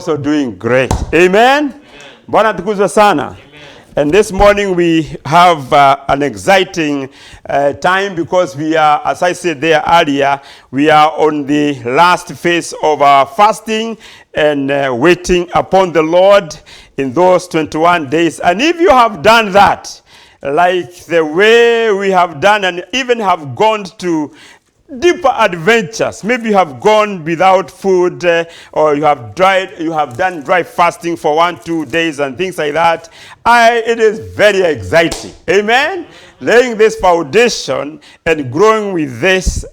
also doing great. Amen? Bwana tukuzwe sana. And this morning we have an exciting time because we are, as I said there earlier, we are on the last phase of our fasting and waiting upon the Lord in those 21 days. And if you have done that, like the way we have done and even have gone to deeper adventures. Maybe you have gone without food or you have done dry fasting for 1-2 days and things like that. It is very exciting. Amen? Laying this foundation and growing with this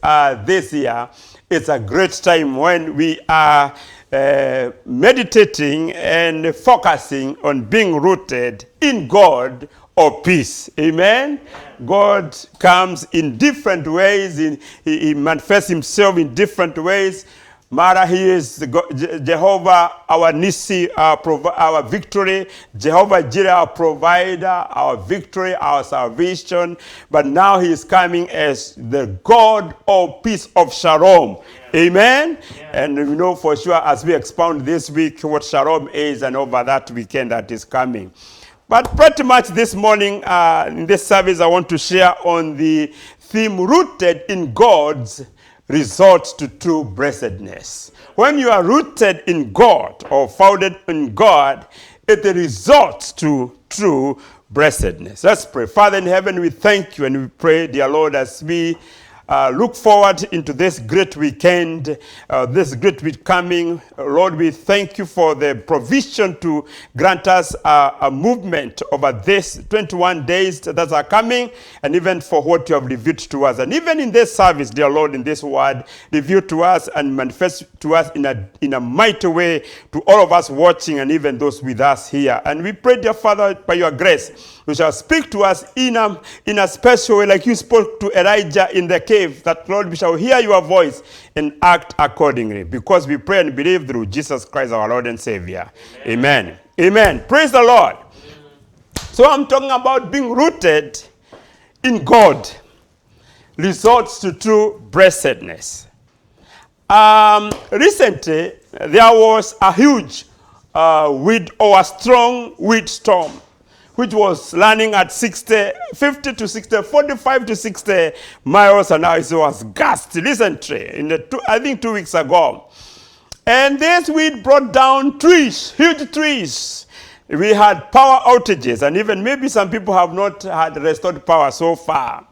this year, it's a great time when we are meditating and focusing on being rooted in God or peace. Amen? God comes in different ways. He manifests himself in different ways. Mara, he is Jehovah, our Nissi, our victory. Jehovah Jireh, our provider, our victory, our salvation. But now he is coming as the God of peace, of shalom. Yeah. Amen? Yeah. And we know for sure as we expound this week what shalom is and over that weekend that is coming. But pretty much this morning, in this service, I want to share on the theme, rooted in God's results to true blessedness. When you are rooted in God or founded in God, it results to true blessedness. Let's pray. Father in heaven, we thank you and we pray, dear Lord, as we look forward into this great weekend, this great week coming. Lord, we thank you for the provision to grant us a movement over this 21 days that are coming, and even for what you have revealed to us. And even in this service, dear Lord, in this word, reveal to us and manifest to us in a mighty way to all of us watching and even those with us here. And we pray, dear Father, by your grace, you shall speak to us in a special way, like you spoke to Elijah in the cave, that, Lord, we shall hear your voice and act accordingly, because we pray and believe through Jesus Christ, our Lord and Savior. Amen. Amen. Praise the Lord. So I'm talking about being rooted in God results to true blessedness. Recently, there was a huge strong wind storm, which was running at 45 to 60 miles an hour. It was gusty recently, I think 2 weeks ago. And this wind brought down trees, huge trees. We had power outages, and even maybe some people have not had restored power so far.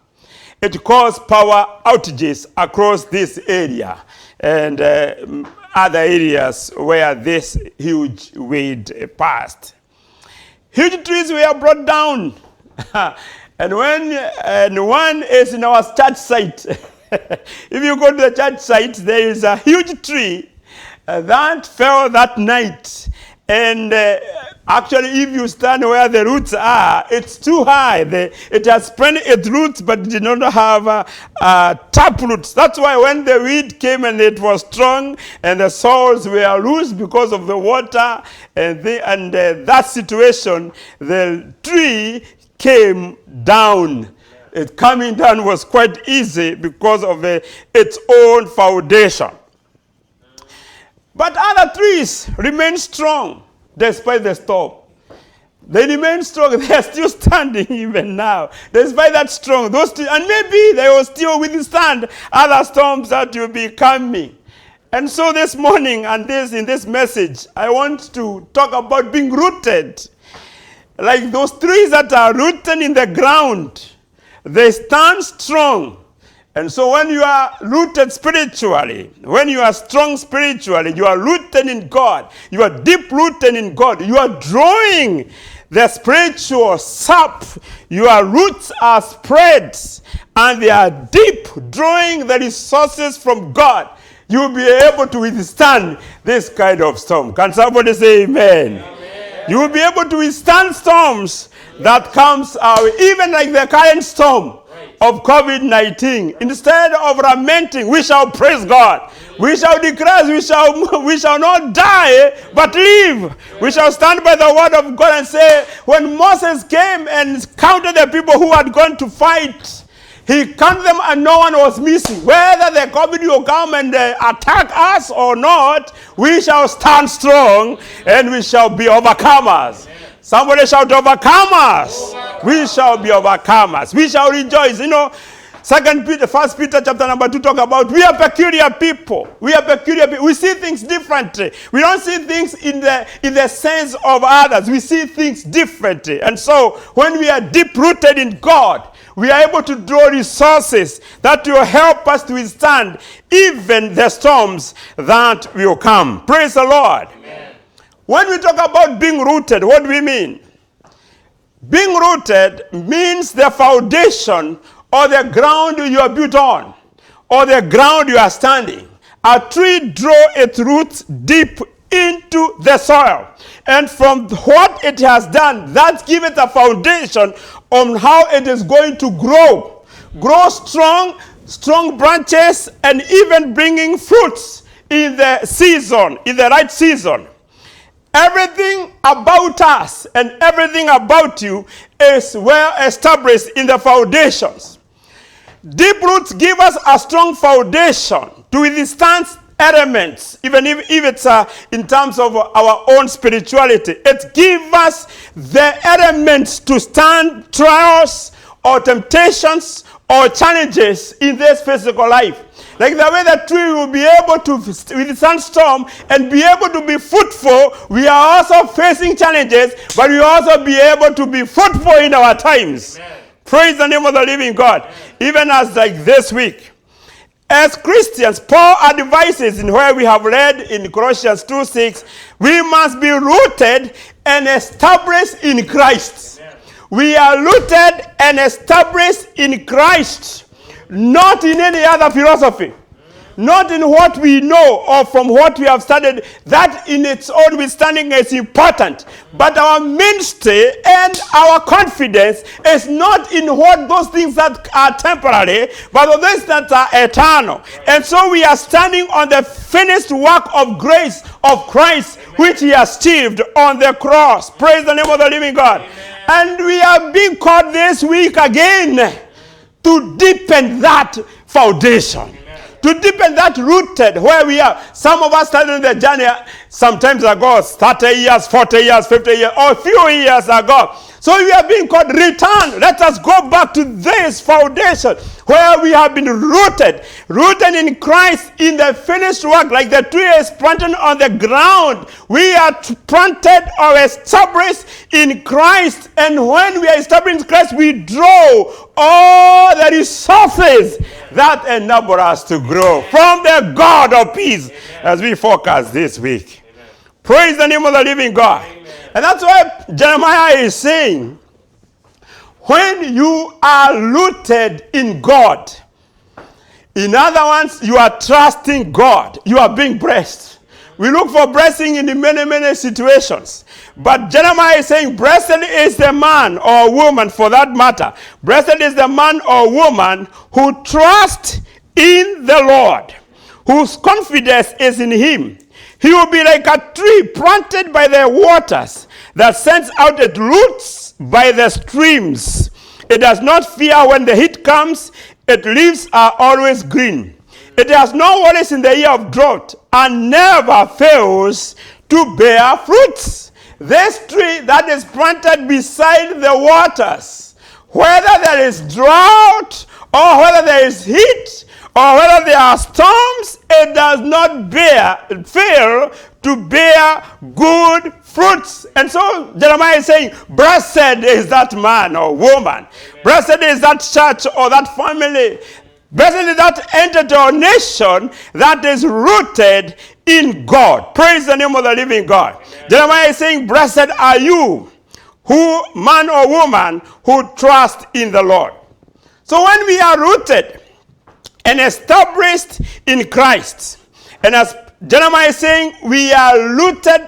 It caused power outages across this area and other areas where this huge wind passed. Huge trees were brought down. and one is in our church site. If you go to the church site, there is a huge tree that fell that night. And actually, if you stand where the roots are, it's too high. It has spread its roots, but it did not have tap roots. That's why when the wind came and it was strong, and the soils were loose because of the water, and that situation, the tree came down. It coming down was quite easy because of its own foundation. But other trees remain strong despite the storm. They remain strong. They are still standing even now. Despite that strong, those trees, and maybe they will still withstand other storms that will be coming. And so this morning and in this message, I want to talk about being rooted. Like those trees that are rooted in the ground, they stand strong. And so when you are rooted spiritually, when you are strong spiritually, you are rooted in God, you are deep rooted in God, you are drawing the spiritual sap, your roots are spread, and they are deep, drawing the resources from God. You will be able to withstand this kind of storm. Can somebody say amen? Amen. You will be able to withstand storms that comes even like the current storm of COVID-19. Instead of lamenting, we shall praise God. We shall declare, we shall not die, but live. We shall stand by the word of God and say, when Moses came and counted the people who had gone to fight, He counted them and no one was missing. Whether the COVID will come and attack us or not, we shall stand strong and we shall be overcomers. Somebody shout overcomers. We shall be overcomers. We shall rejoice. You know, 1 Peter chapter number 2 talk about we are peculiar people. We are peculiar people. We see things differently. We don't see things in the sense of others. We see things differently. And so when we are deep rooted in God, we are able to draw resources that will help us to withstand even the storms that will come. Praise the Lord. Amen. When we talk about being rooted, what do we mean? Being rooted means the foundation or the ground you are built on, or the ground you are standing. A tree draws its roots deep into the soil. And from what it has done, that gives it a foundation on how it is going to grow. Grow strong branches, and even bringing fruits in the season, in the right season. Everything about us and everything about you is well established in the foundations. Deep roots give us a strong foundation to withstand elements, even if it's in terms of our own spirituality. It gives us the elements to stand trials or temptations or challenges in this physical life. Like the way the tree will be able to withstand storm and be able to be fruitful, we are also facing challenges, but we also be able to be fruitful in our times. Amen. Praise the name of the living God. Amen. Even as like this week, as Christians, Paul advises in where we have read in Colossians 2:6, we must be rooted and established in Christ. Amen. We are rooted and established in Christ, not in any other philosophy, not in what we know or from what we have studied. That in its own withstanding is important. But our ministry and our confidence is not in what those things that are temporary, but those that are eternal. And so we are standing on the finished work of grace of Christ, which he has achieved on the cross. Praise the name of the living God. Amen. And we are being called this week again to deepen that foundation. Amen. To deepen that rooted where we are. Some of us started the journey sometimes ago, 30 years, 40 years, 50 years, or a few years ago. So we are being called return. Let us go back to this foundation where we have been rooted in Christ in the finished work. Like the tree is planted on the ground, we are planted or established in Christ. And when we are established in Christ, we draw all the resources that enable us to grow from the God of peace. Amen. As we focus this week. Amen. Praise the name of the living God. Amen. And that's why Jeremiah is saying, when you are rooted in God, in other words, you are trusting God, you are being blessed. We look for blessing in many situations. But Jeremiah is saying, blessed is the man or woman, for that matter. Blessed is the man or woman who trusts in the Lord, whose confidence is in him. He will be like a tree planted by the waters that sends out its roots by the streams. It does not fear when the heat comes. Its leaves are always green. It has no worries in the year of drought and never fails to bear fruits. This tree that is planted beside the waters, whether there is drought or whether there is heat or whether there are storms, it does not fail to bear good fruits. And so Jeremiah is saying, blessed is that man or woman. Amen. Blessed is that church or that family. Blessed is that entity or nation that is rooted in God. Praise the name of the living God. Amen. Jeremiah is saying, blessed are you, who man or woman who trust in the Lord. So when we are rooted and established in Christ, and as Jeremiah is saying, we are rooted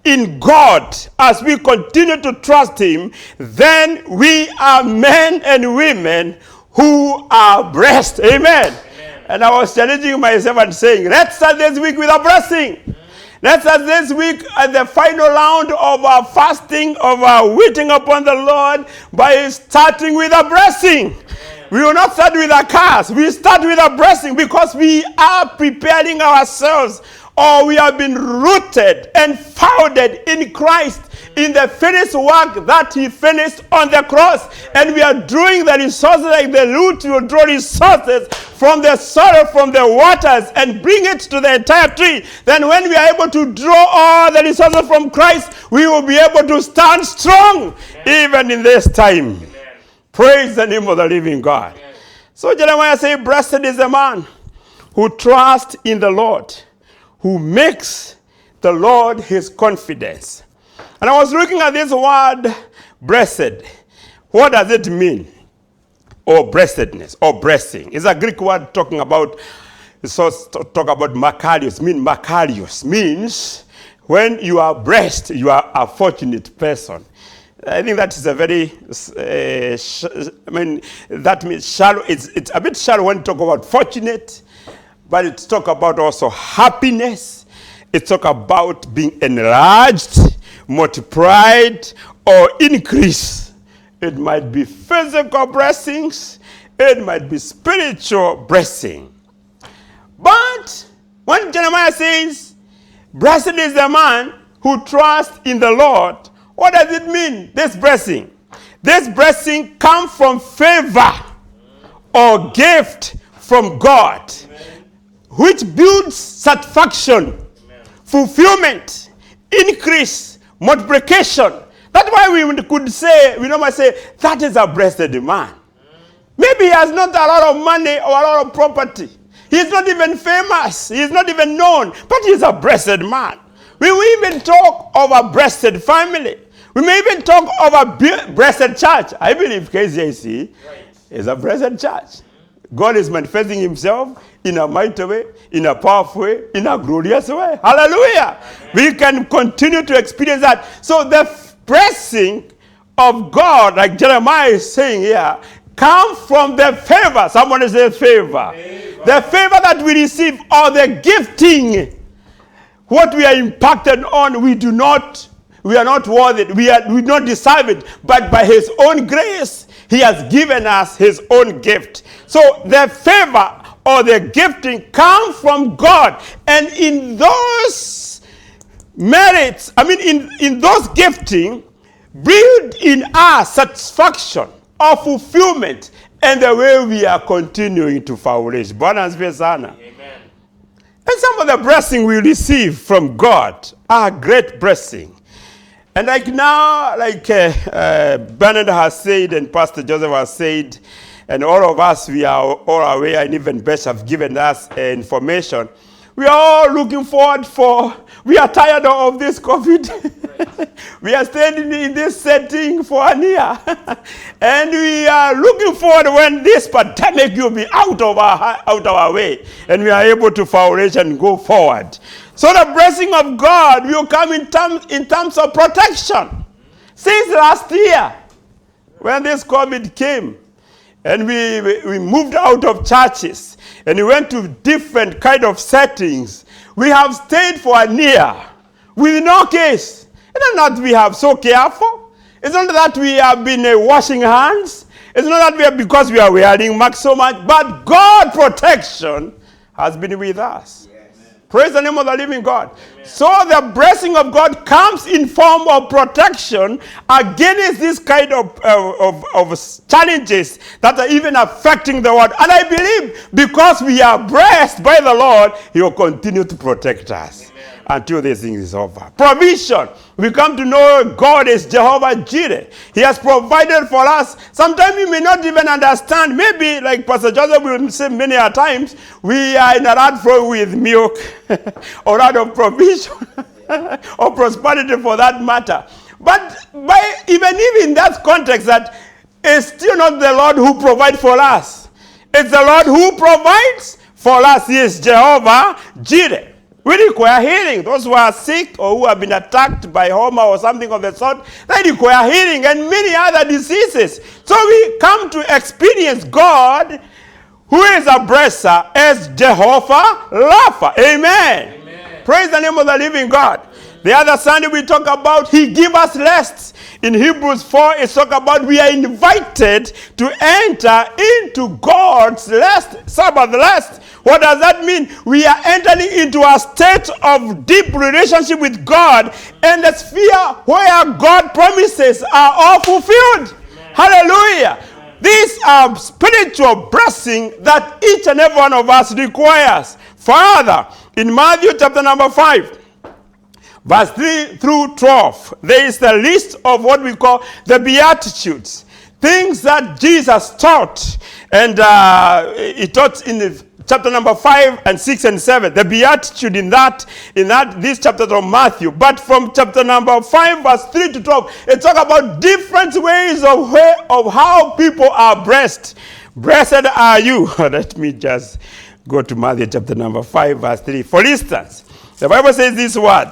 in God as we continue to trust him, then we are men and women who are blessed. Amen. Amen. And I was challenging myself and saying, let's start this week with a blessing. Let's start this week at the final round of our fasting, of our waiting upon the Lord, by starting with a blessing. We will not start with a curse. We start with a blessing because we are preparing ourselves, or we have been rooted and founded in Christ, in the finished work that he finished on the cross. And we are drawing the resources, like the root will draw resources from the soil, from the waters, and bring it to the entire tree. Then when we are able to draw all the resources from Christ, we will be able to stand strong even in this time. Amen. Praise the name of the living God. Amen. So Jeremiah says, blessed is the man who trusts in the Lord, who makes the Lord his confidence. And I was looking at this word, blessed. What does it mean? Or blessedness, or blessing. It's a Greek word talking about, talk about makarios. Makarios means when you are blessed, you are a fortunate person. I think that is a very, that means shallow. It's a bit shallow when you talk about fortunate, but it's talk about also happiness. It's talk about being enlarged, multiplied, or increase. It might be physical blessings. It might be spiritual blessing. But when Jeremiah says, blessed is the man who trusts in the Lord, what does it mean, this blessing? This blessing comes from favor or gift from God, which builds satisfaction, fulfillment, increase, multiplication. That's why we normally say, that is a blessed man. Maybe he has not a lot of money or a lot of property. He's not even famous. He's not even known, but he's a blessed man. We will even talk of a blessed family. We may even talk of a blessed church. I believe KCIC is a blessed church. God is manifesting himself in a mighty way, in a powerful way, in a glorious way. Hallelujah. Amen. We can continue to experience that. So the blessing of God, like Jeremiah is saying here, come from the favor. Someone says favor. The favor that we receive, or the gifting, what we are impacted on, we are not worth it. We do not deserve it. But by his own grace, he has given us his own gift. So the favor or the gifting come from God. And in those merits, in those gifting, build in us satisfaction or fulfillment, and the way we are continuing to flourish. Amen. And some of the blessing we receive from God are great blessing. And like now, Bernard has said and Pastor Joseph has said, and all of us, we are all aware, and even Beth have given us information. We are all looking forward we are tired of this COVID. We are staying in this setting for a year. And we are looking forward when this pandemic will be out of our way. And we are able to flourish and go forward. So the blessing of God will come in terms of protection. Since last year, when this COVID came, and we moved out of churches, and we went to different kind of settings, we have stayed for a year with no case. It's not that we have so careful. It's not that we have been washing hands. It's not that because we are wearing masks so much, but God's protection has been with us. Praise the name of the living God. Amen. So the blessing of God comes in form of protection against this kind of challenges that are even affecting the world. And I believe because we are blessed by the Lord, he will continue to protect us. Amen. Until this thing is over. Provision. We come to know God is Jehovah Jireh. He has provided for us. Sometimes we may not even understand. Maybe, like Pastor Joseph will say many a times, we are in a rat flow with milk or out of provision or prosperity for that matter. But even in that context, that it's still not the Lord who provides for us. It's the Lord who provides for us. He is Jehovah Jireh. We require healing. Those who are sick or who have been attacked by homa or something of the sort, they require healing, and many other diseases. So we come to experience God, who is a blesser, as Jehovah Rapha. Amen. Amen. Praise the name of the living God. Amen. The other Sunday we talk about he give us rest. In Hebrews 4, it's talk about we are invited to enter into God's rest, Sabbath rest. What does that mean? We are entering into a state of deep relationship with God and the sphere where God promises are all fulfilled. Amen. Hallelujah. Amen. These are spiritual blessings that each and every one of us requires. Further, in Matthew chapter number 5, verse 3 through 12, there is the list of what we call the Beatitudes. Things that Jesus taught. And he taught in the chapter number 5 and 6 and 7. The Beatitude in these chapters of Matthew. But from chapter number 5, verse 3 to 12, it talks about different ways of how people are blessed. Blessed are you. Let me just go to Matthew chapter number 5, verse 3. For instance, the Bible says this word.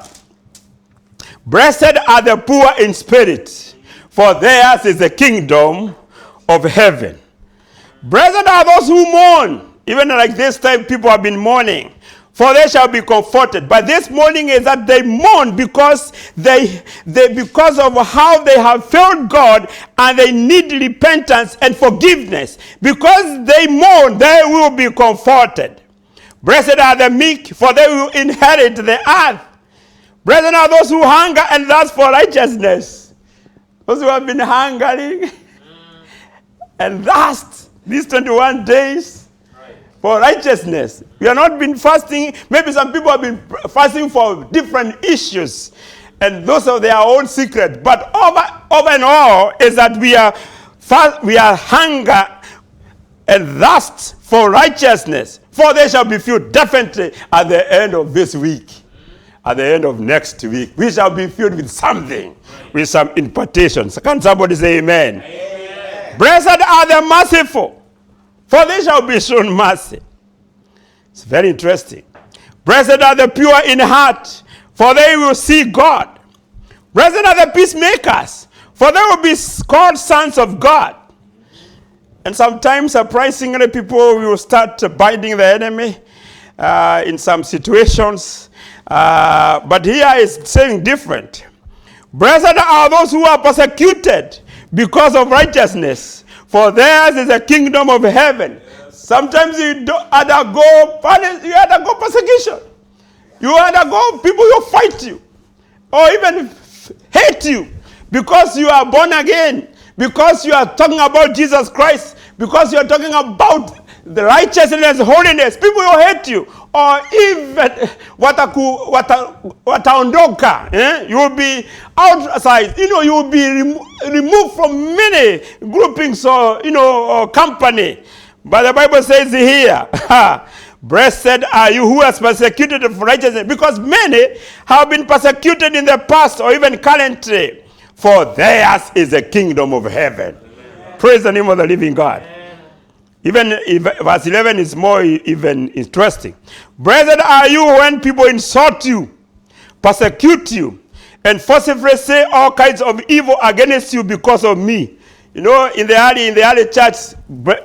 Blessed are the poor in spirit, for theirs is the kingdom of heaven. Blessed are those who mourn. Even like this time, people have been mourning, for they shall be comforted. But this mourning is that they mourn because because of how they have failed God, and they need repentance and forgiveness. Because they mourn, they will be comforted. Blessed are the meek, for they will inherit the earth. Blessed are those who hunger and thirst for righteousness. Those who have been hungering and thirst these 21 days for righteousness. We have not been fasting. Maybe some people have been fasting for different issues, and those are their own secret. But over and all is that we are hunger and thirst for righteousness, for they shall be filled. Definitely at the end of this week, at the end of next week, we shall be filled with something, with some impartations. Can somebody say amen? Amen. Blessed are the merciful, for they shall be shown mercy. It's very interesting. Blessed are the pure in heart, for they will see God. Blessed are the peacemakers, for they will be called sons of God. And sometimes, surprisingly, people will start biting the enemy in some situations. But here is saying different. Blessed are those who are persecuted because of righteousness, for theirs is the kingdom of heaven. Sometimes you undergo persecution. You undergo people who fight you or even hate you because you are born again, because you are talking about Jesus Christ, because you are talking about the righteousness, holiness. People will hate you, or even wataondoka. You will be outside. You will be removed from many groupings or company. But the Bible says here, blessed are you who are persecuted for righteousness, because many have been persecuted in the past or even currently, for theirs is the kingdom of heaven. Amen. Praise the name of the living God. Amen. Even verse 11 is more even interesting. Blessed are you when people insult you, persecute you, and forcibly say all kinds of evil against you because of me. In the early church,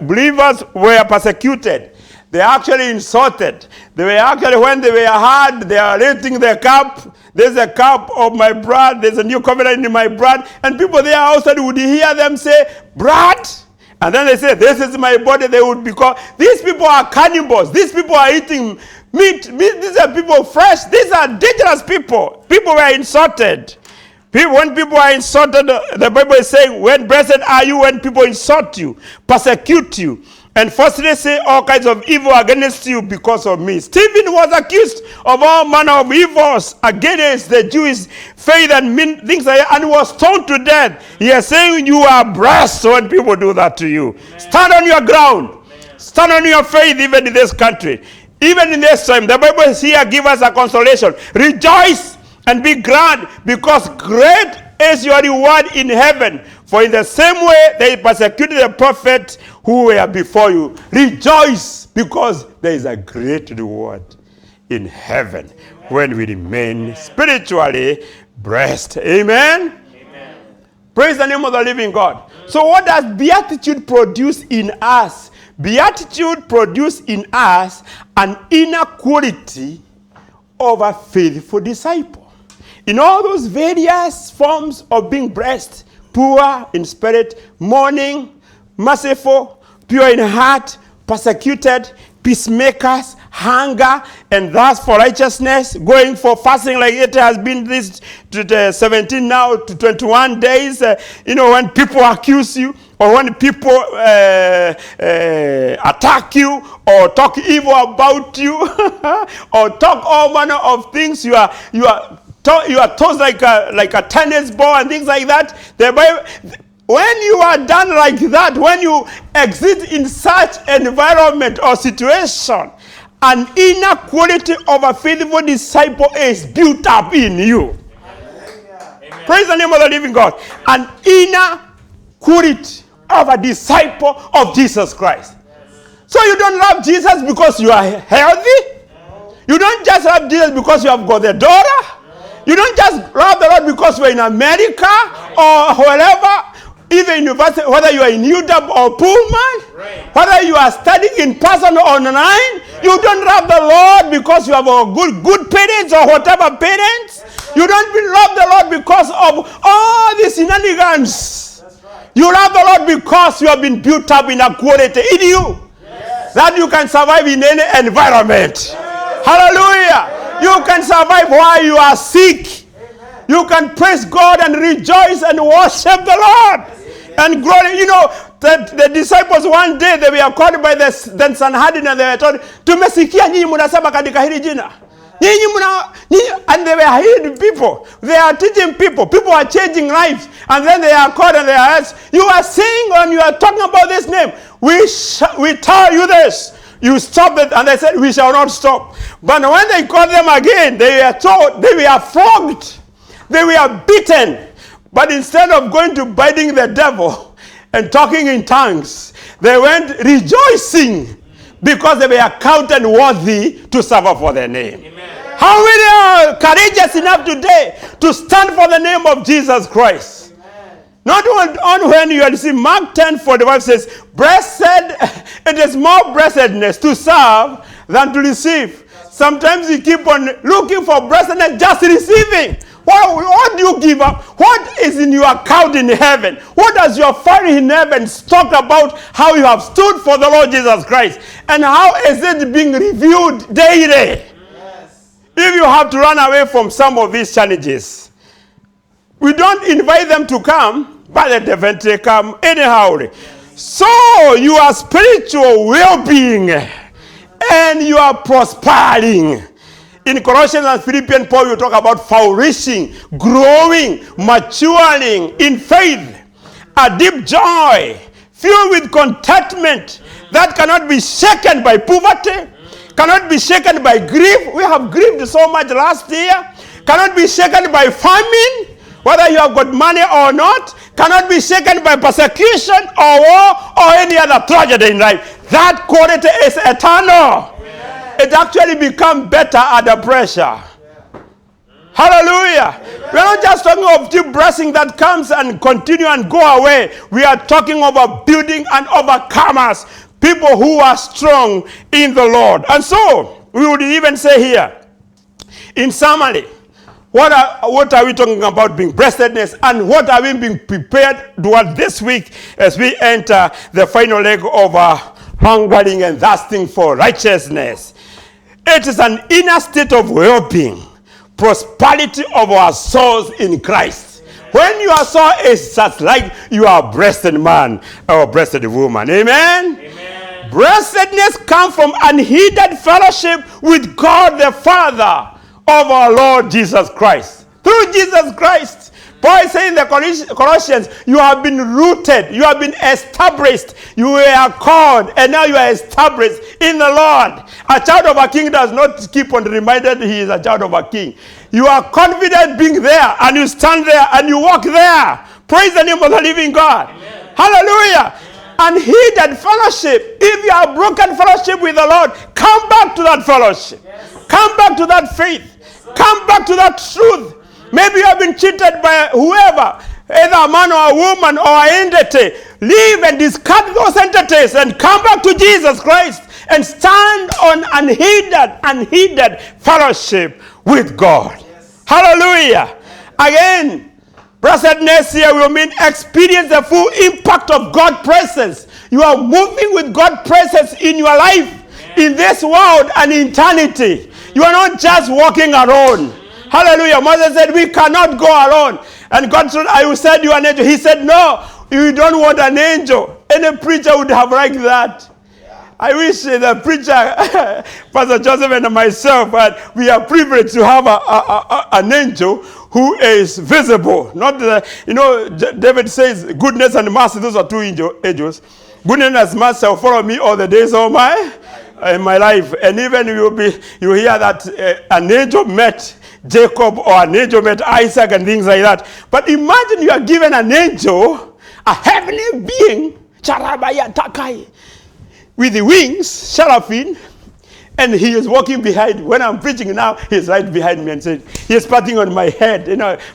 believers were persecuted. They actually insulted. They were actually, when they were hard, they are lifting their cup. There's a cup of my blood. There's a new covenant in my blood. And people there outside would hear them say, blood? And then they say, this is my body. They would be called. These people are cannibals. These people are eating meat. These are people fresh. These are dangerous people. People were insulted. When people are insulted, the Bible is saying, when blessed are you when people insult you, persecute you, and falsely say all kinds of evil against you because of me. Stephen was accused of all manner of evils against the Jewish faith and things like that, and was stoned to death. He is saying you are blessed when people do that to you. Amen. Stand on your ground. Amen. Stand on your faith even in this country. Even in this time, the Bible is here, give us a consolation. Rejoice and be glad, because great is your reward in heaven. For in the same way they persecuted the prophets who were before you. Rejoice, because there is a great reward in heaven when we remain spiritually blessed. Amen? Amen. Praise the name of the living God. So what does beatitude produce in us? Beatitude produce in us an inner quality of a faithful disciple. In all those various forms of being blessed, poor in spirit, mourning, merciful, pure in heart, persecuted, peacemakers, hunger, and thirst for righteousness, going for fasting like it has been this to 17 now to 21 days. When people accuse you, or when people attack you, or talk evil about you, or talk all manner of things, you are tossed like a tennis ball and things like that. The Bible, when you are done like that, when you exist in such environment or situation, an inner quality of a faithful disciple is built up in you. Amen. Praise the name of the living God. An inner quality of a disciple of Jesus Christ. So you don't love Jesus because you are healthy. You don't just love Jesus because you have got a daughter. You don't just love the Lord because you are in America or wherever. Either university, whether you are in UW or Pullman, whether you are studying in person or online, you don't love the Lord because you have a good parents or whatever parents. You don't love the Lord because of all these shenanigans. You love the Lord because you have been built up in a quality in you that you can survive in any environment. Hallelujah. You can survive while you are sick. You can praise God and rejoice and worship the Lord. And glory, the disciples one day, they were called by the Sanhedrin and they were told, tumesikia nyinyi mnasema katika hili jina. And they were healing people. They are teaching people. People are changing lives. And then they are called and they are asked, you are saying when you are talking about this name, we tell you this. You stop it. And they said, we shall not stop. But when they called them again, they were told, they were flogged. They were beaten. But instead of going to biting the devil and talking in tongues, they went rejoicing because they were counted worthy to suffer for their name. Amen. How many are courageous enough today to stand for the name of Jesus Christ? Amen. Not on when you receive. Mark 10:45 says, blessed, it is more blessedness to serve than to receive. Sometimes you keep on looking for blessedness just receiving. What do you give up? What is in your account in heaven? What does your Father in heaven talk about how you have stood for the Lord Jesus Christ? And how is it being reviewed daily? Yes. If you have to run away from some of these challenges, we don't invite them to come, but they eventually come anyhow. So your spiritual well-being and you are prospering. In Colossians and Philippians, Paul will talk about flourishing, growing, maturing in faith, a deep joy, filled with contentment that cannot be shaken by poverty, cannot be shaken by grief. We have grieved so much last year. Cannot be shaken by famine, whether you have got money or not. Cannot be shaken by persecution or war or any other tragedy in life. That quality is eternal. It actually becomes better under pressure. Hallelujah. We are not just talking of deep blessing that comes and continue and go away. We are talking about building and overcomers. People who are strong in the Lord. And so, we would even say here, in summary, what are we talking about being blessedness, and what are we being prepared toward this week as we enter the final leg of hungering and thirsting for righteousness? It is an inner state of well-being, prosperity of our souls in Christ. When your soul is just like you are a blessed man or a blessed woman. Amen? Amen. Blessedness comes from unhindered fellowship with God the Father of our Lord Jesus Christ. Through Jesus Christ. Paul is saying in the Colossians, you have been rooted, you have been established, you were called, and now you are established in the Lord. A child of a king does not keep on reminded he is a child of a king. You are confident being there, and you stand there, and you walk there. Praise the name of the living God. Amen. Hallelujah. Unhindered fellowship. If you have broken fellowship with the Lord, come back to that fellowship. Yes. Come back to that faith. Yes. Come back to that truth. Maybe you have been cheated by whoever, either a man or a woman or an entity. Leave and discard those entities and come back to Jesus Christ and stand on unhindered fellowship with God. Yes. Hallelujah. Again, blessedness here will mean experience the full impact of God's presence. You are moving with God's presence in your life, in this world and in eternity. You are not just walking alone. Hallelujah. Moses said, we cannot go alone. And God said, I will send you an angel. He said, no, you don't want an angel. Any preacher would have liked that. I wish the preacher, Pastor Joseph and myself, but we are privileged to have an angel who is visible. Not David says, goodness and mercy, those are two angels. Goodness and mercy will follow me all the days of my life. And even you hear that an angel met Jacob or an angel met Isaac and things like that. But imagine you are given an angel, a heavenly being, Charabaya Takai, with the wings, Seraphim, and he is walking behind. When I'm preaching now, he's right behind me and said, he's patting on my head.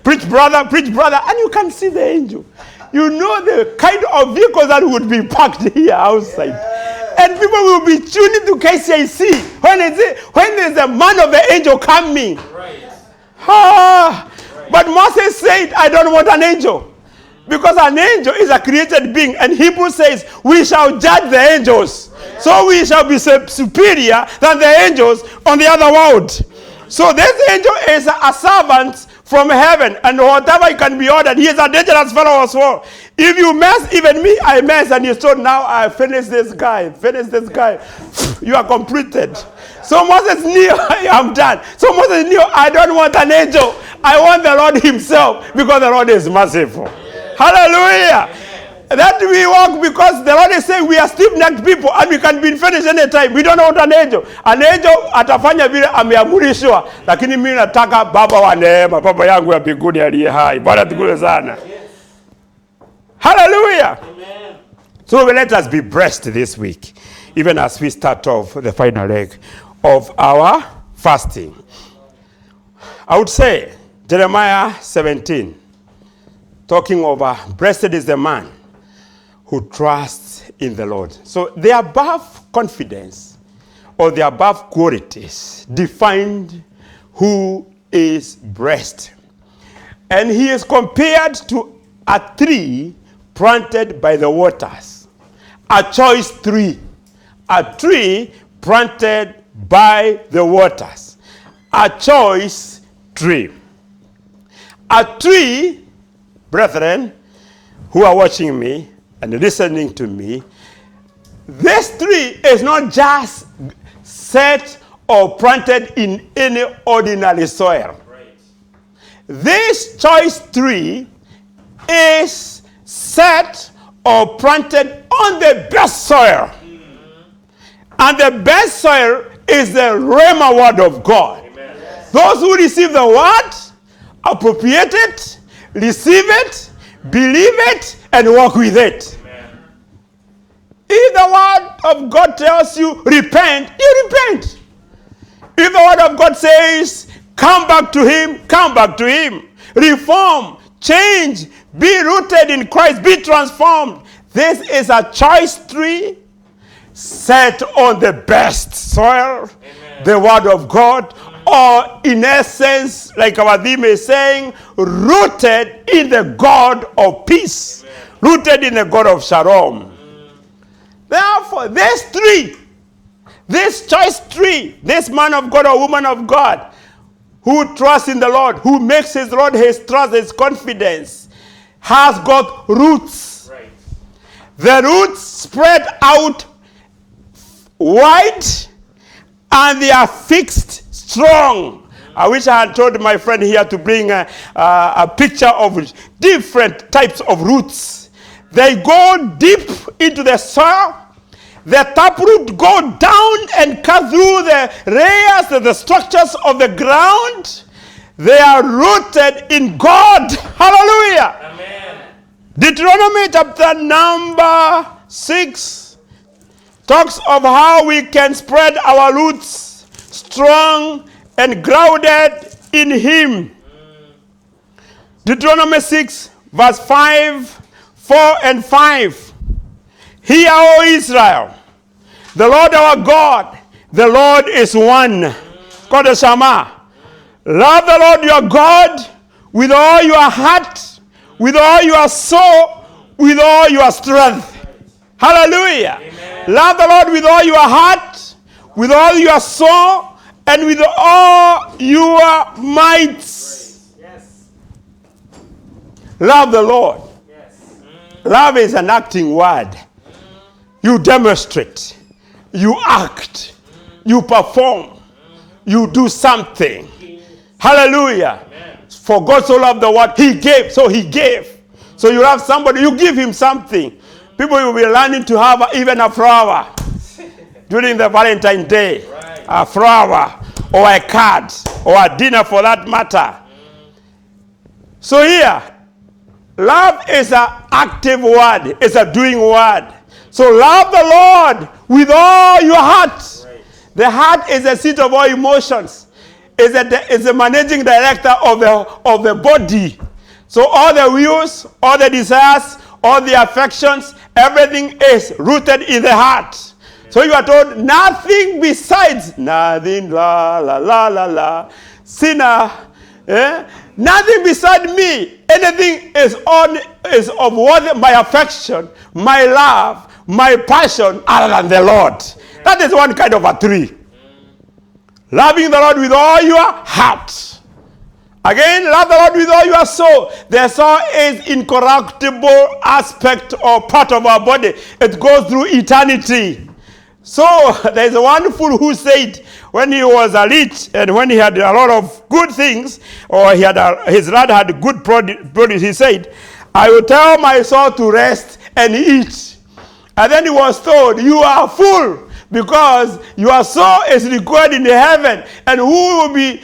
Preach brother, and you can see the angel. You know the kind of vehicles that would be parked here outside. And people will be tuning to KCIC when there's a man of the angel coming. Right. But Moses said, I don't want an angel. Because an angel is a created being. And Hebrew says, we shall judge the angels. So we shall be superior than the angels on the other world. So this angel is a servant from heaven. And whatever you can be ordered, he is a dangerous fellow as well. If you mess, even me, I mess. And you thought, now I finish this guy. You are completed. So Moses knew, I'm done. So Moses knew, I don't want an angel. I want the Lord himself, because the Lord is merciful. Hallelujah. That we walk because the Lord is saying we are stiff-necked people and we can be finished anytime. We don't want an angel. An angel atafanya vile ameamrishwa. Lakini mimi nataka baba wa neema, baba yangu ya mbinguni aliye hai. Bwana tukule sana. Hallelujah. Amen. So let us be blessed this week, even as we start off the final leg of our fasting. I would say Jeremiah 17, talking over blessed is the man who trusts in the Lord. So the above confidence or the above qualities defined who is blessed. And he is compared to a tree planted by the waters. A choice tree. A tree planted by the waters. A choice tree. A tree, brethren, who are watching me and listening to me, this tree is not just set or planted in any ordinary soil. Right. This choice tree is set or planted on the best soil. Mm-hmm. And the best soil is the Rhema word of God. Amen. Those who receive the word, appropriate it, receive it, believe it, and walk with it. Amen. If the word of God tells you repent, you repent. If the word of God says come back to him, come back to him. Reform, change, be rooted in Christ, be transformed. This is a choice tree set on the best soil, amen, the word of God, or in essence, like our theme is saying, rooted in the God of peace, amen, rooted in the God of shalom. Therefore, this tree, this choice tree, this man of God or woman of God who trusts in the Lord, who makes his Lord his trust, his confidence, has got roots. Right. The roots spread out wide and they are fixed strong. I wish I had told my friend here to bring a picture of different types of roots. They go deep into the soil. The taproot go down and cut through the layers and the structures of the ground. They are rooted in God. Hallelujah. Amen. Deuteronomy chapter number 6 talks of how we can spread our roots strong and grounded in him. Deuteronomy 6 verse 5, 4 and 5. Hear, O Israel, the Lord our God, the Lord is one. God is Shama. Love the Lord your God with all your heart, with all your soul, with all your strength. Hallelujah. Amen. Love the Lord with all your heart, with all your soul, and with all your might. Yes. Love the Lord. Yes. Love is an acting word. You demonstrate, you act, you perform, you do something. Hallelujah. Amen. For God so loved the world, he gave. So he gave. So you love somebody, you give him something. People will be learning to have even a flower during the Valentine's Day. Right. A flower or a card or a dinner for that matter. So here, love is an active word. It's a doing word. So love the Lord with all your heart. Right. The heart is the seat of all emotions. It's the managing director of the body. So all the wills, all the desires, all the affections, everything is rooted in the heart. So you are told nothing besides, nothing, la, la, la, la, la, sinner, nothing beside me. Anything is of what my affection, my love, my passion, other than the Lord. That is one kind of a tree. Loving the Lord with all your heart. Again, love the Lord with all your soul. The soul is incorruptible aspect or part of our body. It goes through eternity. So there is one fool who said when he was rich and when he had a lot of good things, or his land had good produce, he said, I will tell my soul to rest and eat. And then he was told, you are a fool, because your soul is required in the heaven. And who will be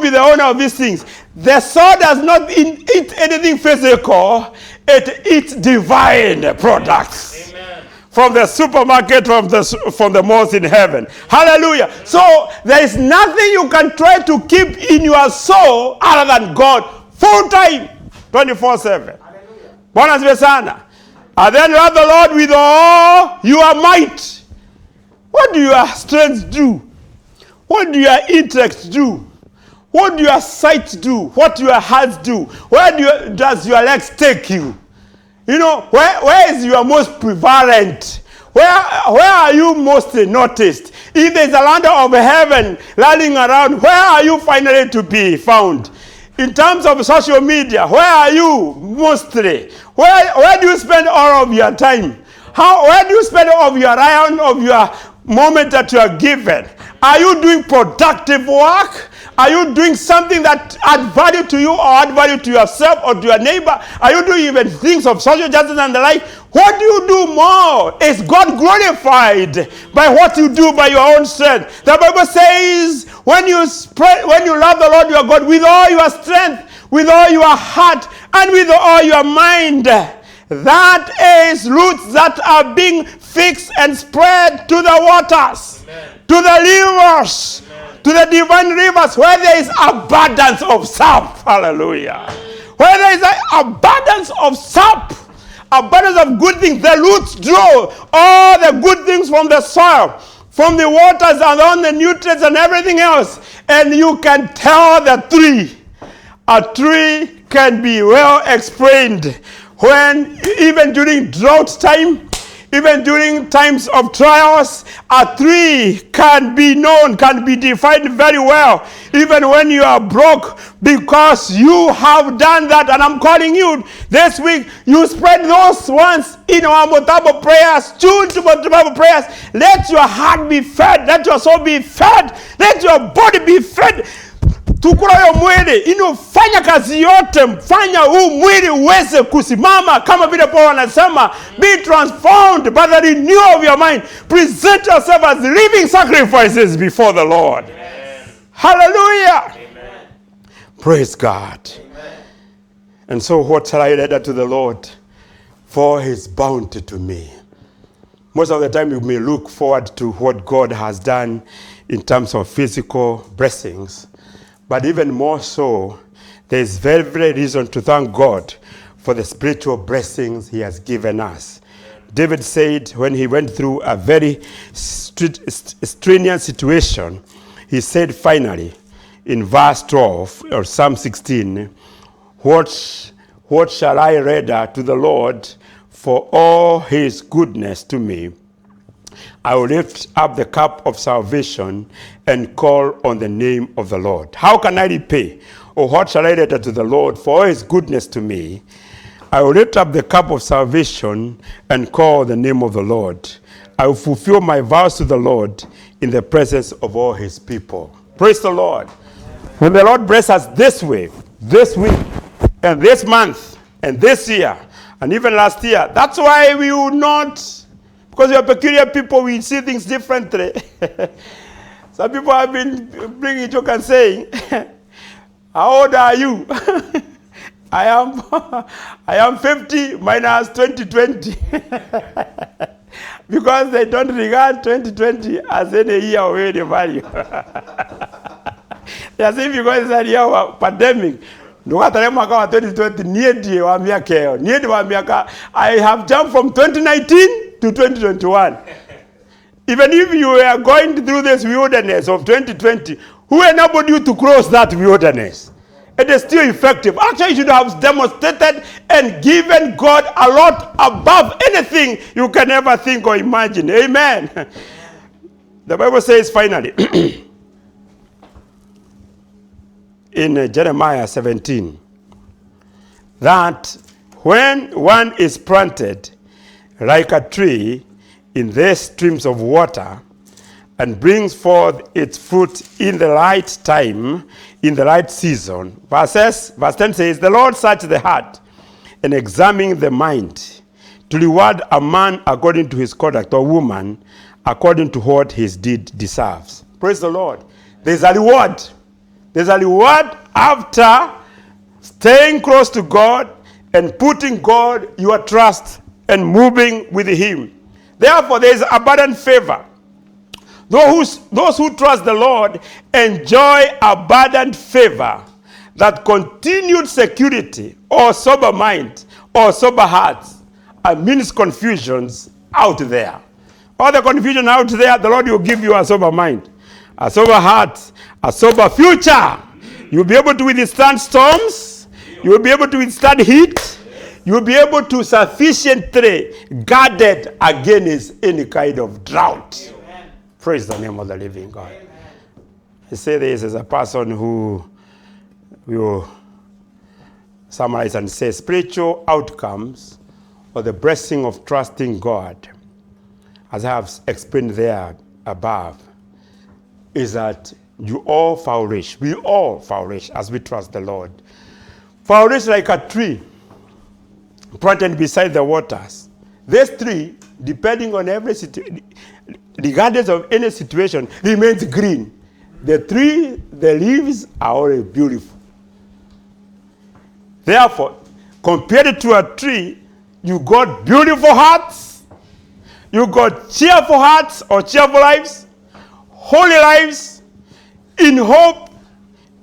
the owner of these things? The soul does not eat anything physical. It eats divine products. Amen. From the supermarket, from the malls in heaven. Hallelujah. So there is nothing you can try to keep in your soul other than God full time, 24/7. Bwana asifiwe sana. And then love the Lord with all your might. What do your strength do? What do your intellect do? What do your sight do? What do your heart do? Where does your legs take you? You know, where is your most prevalent? Where are you most noticed? If there's a land of heaven running around, where are you finally to be found? In terms of social media, where are you mostly? Where do you spend all of your time? Where do you spend all of your round of your moment that you are given? Are you doing productive work? Are you doing something that add value to you or add value to yourself or to your neighbor? Are you doing even things of social justice and the like? What do you do more? Is God glorified by what you do by your own strength? The Bible says when you love the Lord your God with all your strength, with all your heart, and with all your mind, that is roots that are being fixed and spread to the waters, amen, to the rivers, amen, to the divine rivers where there is abundance of sap. Hallelujah. Where there is abundance of sap, abundance of good things. The roots draw all the good things from the soil, from the waters and all the nutrients and everything else. And you can tell the tree. A tree can be well explained when, even during drought time, even during times of trials, a tree can be known, can be defined very well, even when you are broke, because you have done that. And I'm calling you this week, you spread those ones in our multiple prayers, tune to multiple prayers. Let your heart be fed, let your soul be fed, let your body be fed. Tukula yo mwili, fanya kazi yote, fanya huu mwili uweze kusimama kama vile Paulo anasema, be transformed by the renewal of your mind. Present yourself as living sacrifices before the Lord. Amen. Hallelujah. Amen. Praise God. Amen. And so what shall I render to the Lord for his bounty to me? Most of the time you may look forward to what God has done in terms of physical blessings. But even more so, there is very, very reason to thank God for the spiritual blessings he has given us. David said when he went through a very strenuous situation, he said finally, in verse 12 or Psalm 16, what shall I render to the Lord for all his goodness to me? I will lift up the cup of salvation and call on the name of the Lord. How can I repay? Or what shall I render to the Lord for all his goodness to me? I will lift up the cup of salvation and call the name of the Lord. I will fulfill my vows to the Lord in the presence of all his people. Praise the Lord. When the Lord bless us this way, this week, and this month, and this year, and even last year, that's why we will not, because we are peculiar people, we see things differently. Some people have been bringing joke and saying, how old are you? I am 50 minus 2020. Because they don't regard 2020 as any year of any value. They are saying because it's a year of pandemic. Mwaka wa 2020 niedi wa miaka yao. Niedi wa miaka. I have jumped from 2019 to 2021. Even if you are going through this wilderness of 2020, who enabled you to cross that wilderness? It is still effective. Actually, you should have demonstrated and given God a lot above anything you can ever think or imagine. Amen. The Bible says finally, in Jeremiah 17, that when one is planted like a tree in these streams of water and brings forth its fruit in the right time, in the right season. Verse 10 says, the Lord searches the heart and examines the mind to reward a man according to his conduct, or woman according to what his deed deserves. Praise the Lord. There's a reward. There's a reward after staying close to God and putting God your trust and moving with him. Therefore, there is abundant favor. Those who trust the Lord enjoy abundant favor, that continued security or sober mind or sober hearts amidst confusions out there. All the confusion out there, the Lord will give you a sober mind, a sober heart, a sober future. You'll be able to withstand storms. You'll be able to withstand heat. You'll be able to sufficiently guarded against any kind of drought. Praise the name of the living God. Amen. I say this as a person who will summarize and say spiritual outcomes or the blessing of trusting God, as I have explained there above, is that you all flourish. We all flourish as we trust the Lord. Flourish like a tree planted beside the waters. This tree, depending on every situation, regardless of any situation, remains green. The tree, the leaves are always beautiful. Therefore, compared to a tree, you got beautiful hearts, you got cheerful hearts or cheerful lives, holy lives, in hope,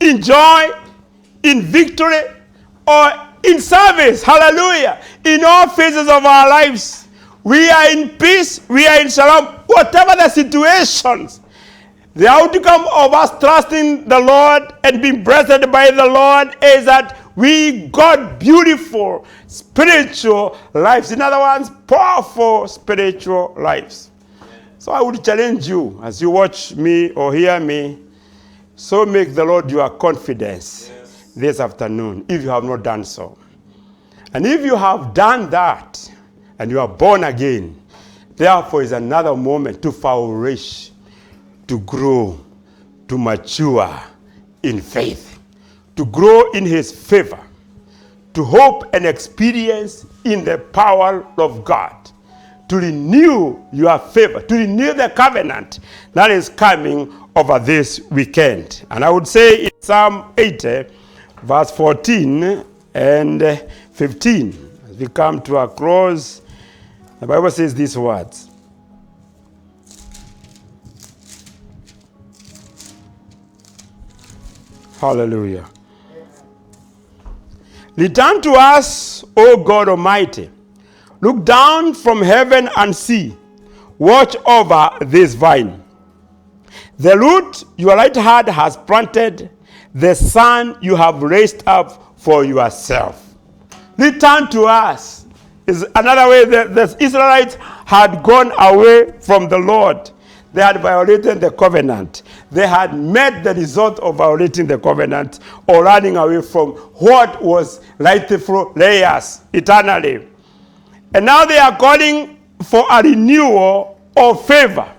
in joy, in victory, or in service. Hallelujah. In all phases of our lives. We are in peace, we are in shalom, whatever the situations. The outcome of us trusting the Lord and being blessed by the Lord is that we got beautiful spiritual lives. In other words, powerful spiritual lives. So I would challenge you as you watch me or hear me, so make the Lord your confidence this afternoon, if you have not done so. And if you have done that, and you are born again, therefore is another moment to flourish, to grow, to mature in faith, to grow in his favor, to hope and experience in the power of God, to renew your favor, to renew the covenant that is coming over this weekend. And I would say in Psalm 80, verse 14 and 15, as we come to a close, the Bible says these words. Hallelujah. Return to us, O God Almighty. Look down from heaven and see. Watch over this vine. The root your right hand has planted, the son you have raised up for yourself. Return to us is another way that the Israelites had gone away from the Lord. They had violated the covenant. They had met the result of violating the covenant or running away from what was rightful theirs eternally. And now they are calling for a renewal of favor.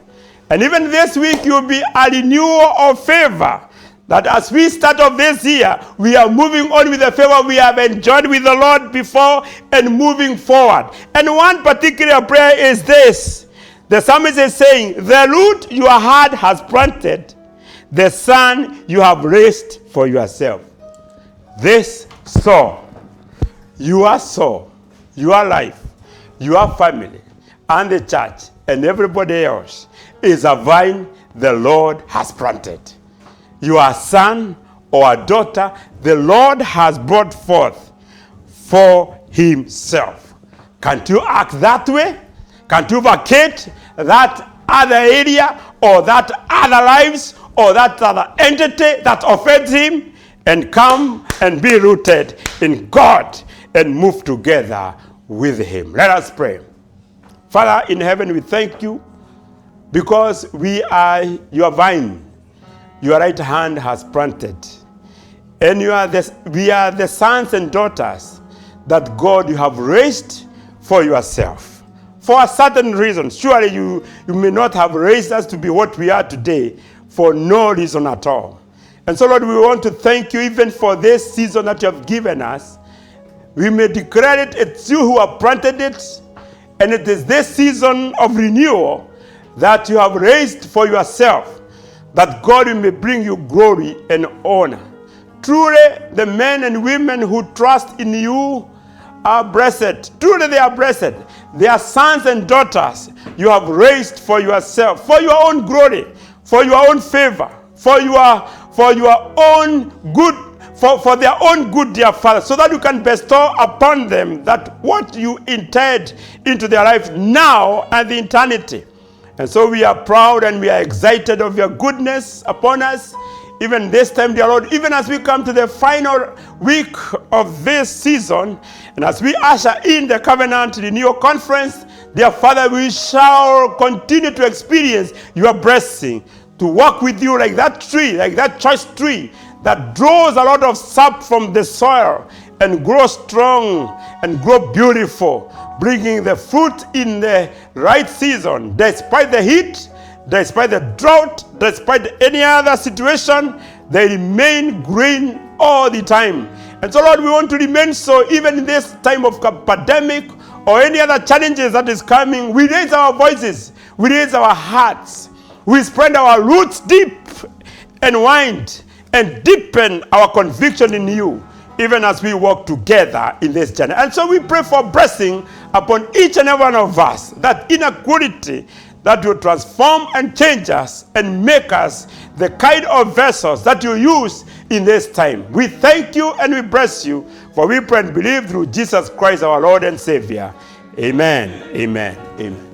And even this week will be a renewal of favor. That as we start off this year, we are moving on with the favor we have enjoyed with the Lord before and moving forward. And one particular prayer is this. The psalmist is saying, the root your heart has planted, the son you have raised for yourself. This soul, your life, your family, and the church, and everybody else is a vine the Lord has planted. You are a son or a daughter the Lord has brought forth for himself. Can't you act that way? Can't you vacate that other area or that other lives or that other entity that offends him and come and be rooted in God and move together with him? Let us pray. Father in heaven, we thank you because we are your vine. Your right hand has planted. And we are the sons and daughters that God you have raised for yourself. For a certain reason. Surely you may not have raised us to be what we are today for no reason at all. And so, Lord, we want to thank you even for this season that you have given us. We may declare it, it's you who have planted it, and it is this season of renewal that you have raised for yourself, that God may bring you glory and honor. Truly, the men and women who trust in you are blessed. Truly, they are blessed. They are sons and daughters you have raised for yourself, for your own glory, for your own favor, for your own good, for their own good, dear Father, so that you can bestow upon them that what you intend into their life now and the eternity. And so we are proud and we are excited of your goodness upon us, even this time, dear Lord, even as we come to the final week of this season, and as we usher in the Covenant Renewal Conference, dear Father, we shall continue to experience your blessing, to walk with you like that tree, like that choice tree that draws a lot of sap from the soil and grows strong and grow beautiful, bringing the fruit in the right season, despite the heat, despite the drought, despite any other situation. They remain green all the time. And so, Lord, we want to remain so even in this time of pandemic or any other challenges that is coming. We raise our voices, we raise our hearts, we spread our roots deep and wide and deepen our conviction in you, even as we walk together in this journey. And so we pray for blessing upon each and every one of us, that inequality that will transform and change us and make us the kind of vessels that you use in this time. We thank you and we bless you, for we pray and believe through Jesus Christ our Lord and Savior. Amen. Amen. Amen.